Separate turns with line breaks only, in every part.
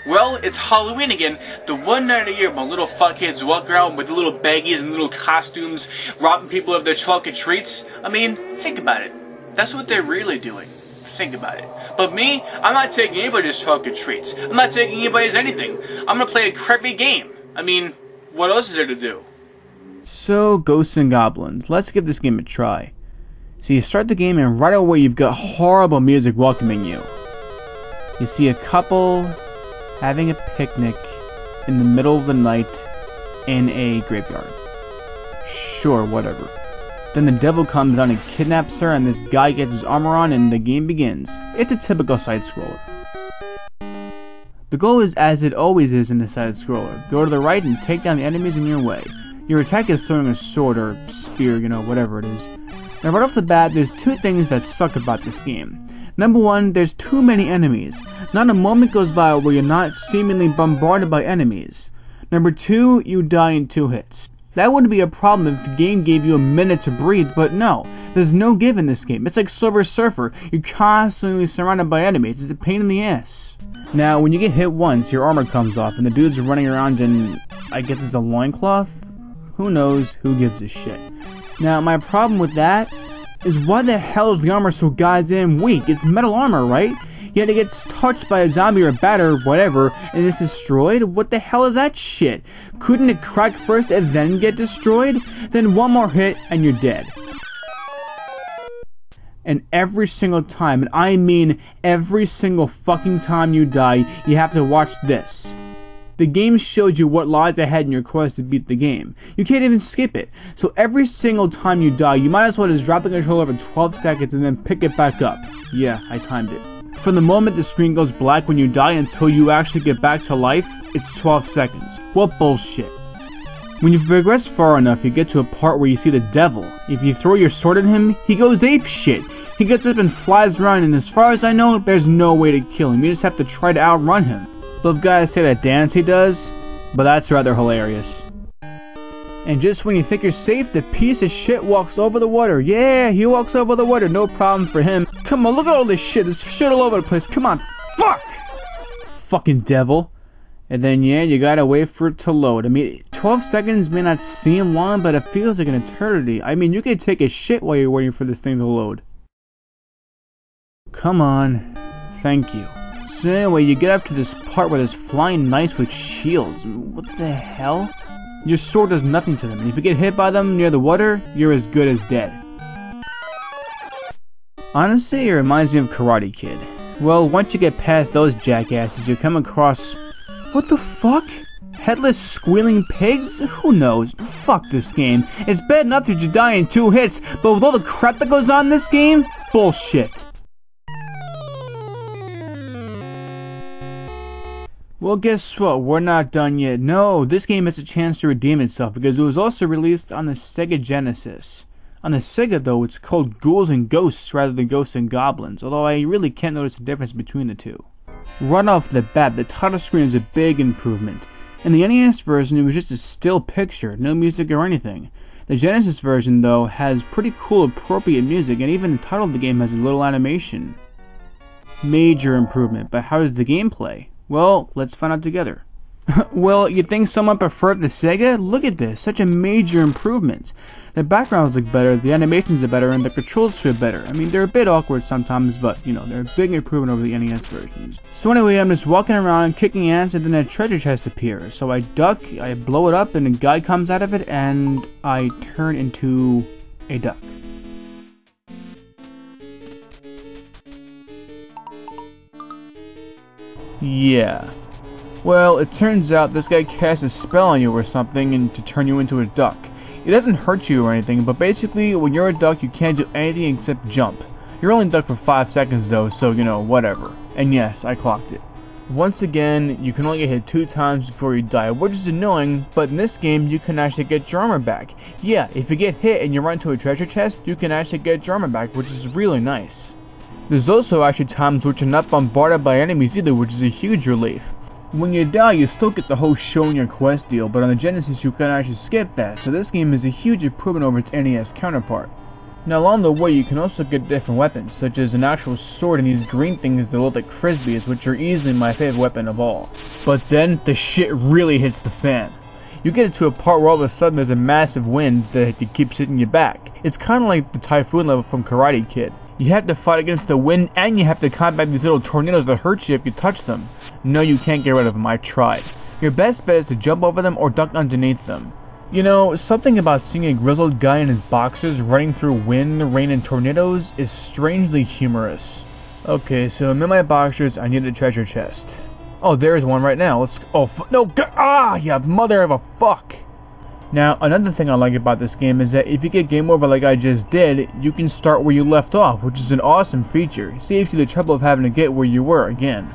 Well, it's Halloween again, the one night a year when little fuckheads walk around with little baggies and little costumes, robbing people of their chocolate treats. I mean, think about it. That's what they're really doing. Think about it. But me, I'm not taking anybody's chocolate treats. I'm not taking anybody's anything. I'm gonna play a crappy game. I mean, what else is there to do?
So, Ghosts and Goblins. Let's give this game a try. So you start the game and right away you've got horrible music welcoming you. You see a couple having a picnic in the middle of the night in a graveyard. Sure, whatever. Then the devil comes down and kidnaps her, and this guy gets his armor on and the game begins. It's a typical side-scroller. The goal is as it always is in a side-scroller. Go to the right and take down the enemies in your way. Your attack is throwing a sword or spear, whatever it is. Now right off the bat, there's two things that suck about this game. Number one, there's too many enemies. Not a moment goes by where you're not seemingly bombarded by enemies. Number two, you die in 2 hits. That would be a problem if the game gave you a minute to breathe, but no. There's no give in this game. It's like Silver Surfer. You're constantly surrounded by enemies. It's a pain in the ass. Now, when you get hit once, your armor comes off, and the dudes are running around in, I guess it's a loincloth? Who knows? Who gives a shit? Now, my problem with that is why the hell is the armor so goddamn weak? It's metal armor, right? Yet it gets touched by a zombie or a bat or whatever, and it's destroyed? What the hell is that shit? Couldn't it crack first and then get destroyed? Then one more hit and you're dead. And every single time, and I mean every single fucking time you die, you have to watch this. The game shows you what lies ahead in your quest to beat the game. You can't even skip it. So every single time you die, you might as well just drop the controller for 12 seconds and then pick it back up. Yeah, I timed it. From the moment the screen goes black when you die until you actually get back to life, it's 12 seconds. What bullshit. When you progress far enough, you get to a part where you see the devil. If you throw your sword at him, he goes ape shit. He gets up and flies around, and as far as I know, there's no way to kill him. You just have to try to outrun him. Love guys say that dance he does, but that's rather hilarious. And just when you think you're safe, the piece of shit walks over the water. Yeah, he walks over the water, no problem for him. Come on, look at all this shit. There's shit all over the place. Come on, fuck! Fucking devil. And then, yeah, you gotta wait for it to load. I mean, 12 seconds may not seem long, but it feels like an eternity. I mean, you could take a shit while you're waiting for this thing to load. Come on. Thank you. So anyway, you get up to this part where there's flying knights with shields. What the hell? Your sword does nothing to them, and if you get hit by them near the water, you're as good as dead. Honestly, it reminds me of Karate Kid. Well, once you get past those jackasses, you come across... What the fuck? Headless squealing pigs? Who knows? Fuck this game. It's bad enough that you die in 2 hits, but with all the crap that goes on in this game? Bullshit. Well, guess what? We're not done yet. No, this game has a chance to redeem itself because it was also released on the Sega Genesis. On the Sega, though, it's called Ghouls and Ghosts rather than Ghosts and Goblins, although I really can't notice the difference between the two. Right off the bat, the title screen is a big improvement. In the NES version, it was just a still picture, no music or anything. The Genesis version, though, has pretty cool, appropriate music, and even the title of the game has a little animation. Major improvement, but how does the game play? Well, let's find out together. Well, you'd think someone preferred the Sega? Look at this, such a major improvement. The backgrounds look better, the animations are better, and the controls feel better. I mean, they're a bit awkward sometimes, but, they're a big improvement over the NES versions. So anyway, I'm just walking around, kicking ass, and then a treasure chest appears. So I duck, I blow it up, and a guy comes out of it, and I turn into a duck. Yeah. Well, it turns out this guy casts a spell on you or something and to turn you into a duck. It doesn't hurt you or anything, but basically, when you're a duck, you can't do anything except jump. You're only duck for 5 seconds though, so, whatever. And yes, I clocked it. Once again, you can only get hit 2 times before you die, which is annoying, but in this game, you can actually get your armor back. Yeah, if you get hit and you run into a treasure chest, you can actually get your armor back, which is really nice. There's also actually times which you're not bombarded by enemies either, which is a huge relief. When you die, you still get the whole show in your quest deal, but on the Genesis you can actually skip that, so this game is a huge improvement over its NES counterpart. Now along the way you can also get different weapons, such as an actual sword and these green things that look like frisbees, which are easily my favorite weapon of all. But then the shit really hits the fan. You get to a part where all of a sudden there's a massive wind that keeps hitting you back. It's kind of like the typhoon level from Karate Kid. You have to fight against the wind and you have to combat these little tornadoes that hurt you if you touch them. No, you can't get rid of them, I tried. Your best bet is to jump over them or duck underneath them. You know, something about seeing a grizzled guy in his boxers running through wind, rain, and tornadoes is strangely humorous. Okay, so I'm in my boxers, I need a treasure chest. Oh, there's one right now. Let's. Oh, no! You mother of a fuck! Now, another thing I like about this game is that if you get game over like I just did, you can start where you left off, which is an awesome feature. Saves you the trouble of having to get where you were again.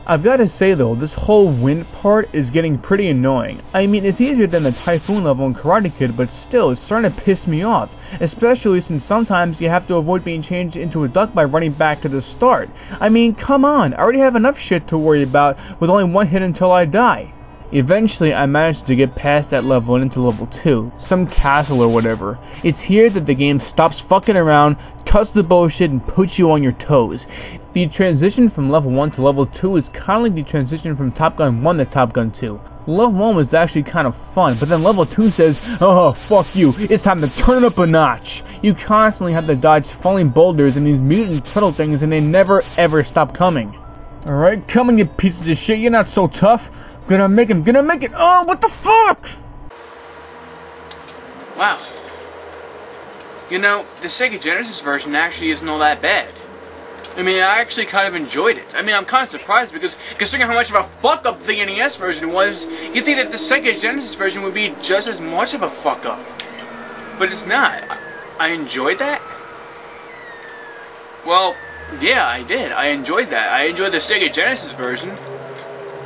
I've got to say though, this whole wind part is getting pretty annoying. I mean, it's easier than the typhoon level in Karate Kid, but still, it's starting to piss me off. Especially since sometimes you have to avoid being changed into a duck by running back to the start. I mean, come on, I already have enough shit to worry about with only one hit until I die. Eventually, I managed to get past that level and into level 2, some castle or whatever. It's here that the game stops fucking around, cuts the bullshit, and puts you on your toes. The transition from level 1 to level 2 is kind of like the transition from Top Gun 1 to Top Gun 2. Level 1 was actually kind of fun, but then level 2 says, oh, fuck you, it's time to turn it up a notch. You constantly have to dodge falling boulders and these mutant turtle things, and they never ever stop coming. Alright, come on, you pieces of shit, you're not so tough. Gonna make it! Oh, what the fuck?
Wow. You know, the Sega Genesis version actually isn't all that bad. I mean, I actually kind of enjoyed it. I mean, I'm kind of surprised because considering how much of a fuck-up the NES version was, you'd think that the Sega Genesis version would be just as much of a fuck-up. But it's not. I enjoyed that? Well, yeah, I did. I enjoyed that. I enjoyed the Sega Genesis version.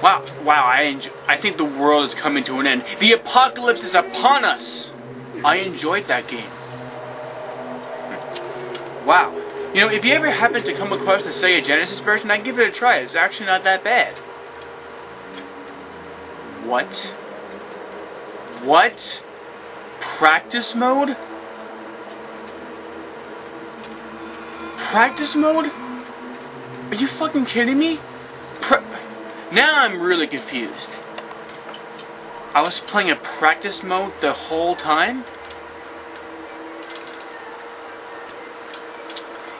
Wow, I think the world is coming to an end. The apocalypse is upon us! I enjoyed that game. Wow. You know, if you ever happen to come across the Sega Genesis version, I'd give it a try. It's actually not that bad. What? What? Practice mode? Practice mode? Are you fucking kidding me? Now I'm really confused. I was playing a practice mode the whole time?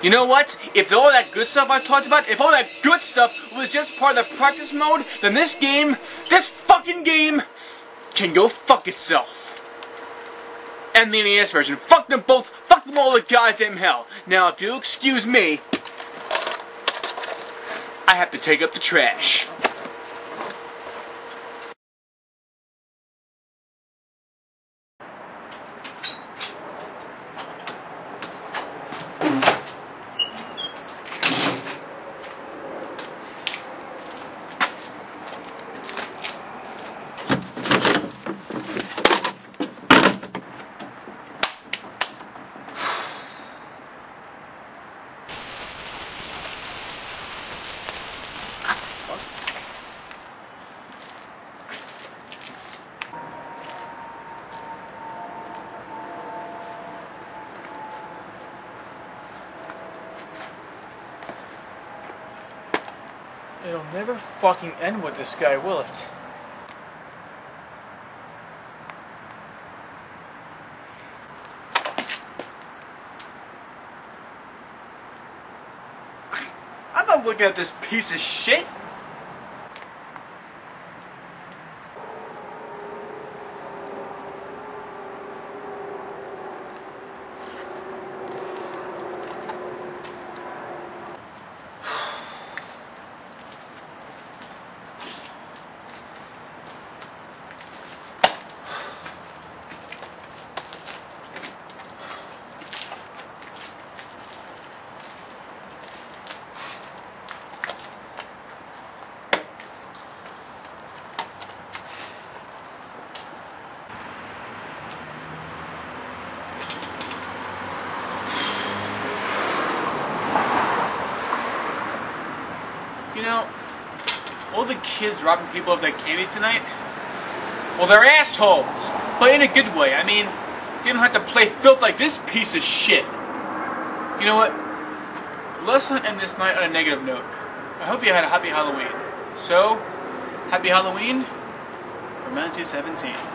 You know what? If all that good stuff I talked about, if all that good stuff was just part of the practice mode, then this fucking game, can go fuck itself. And the NES version. Fuck them both. Fuck them all to goddamn hell. Now, if you'll excuse me, I have to take up the trash. It'll never fucking end with this guy, will it? I'm not looking at this piece of shit! You know, all the kids robbing people of their candy tonight, well, they're assholes, but in a good way. I mean, they don't have to play filth like this piece of shit. You know what? Let's not end this night on a negative note. I hope you had a happy Halloween. So, happy Halloween from NC-17.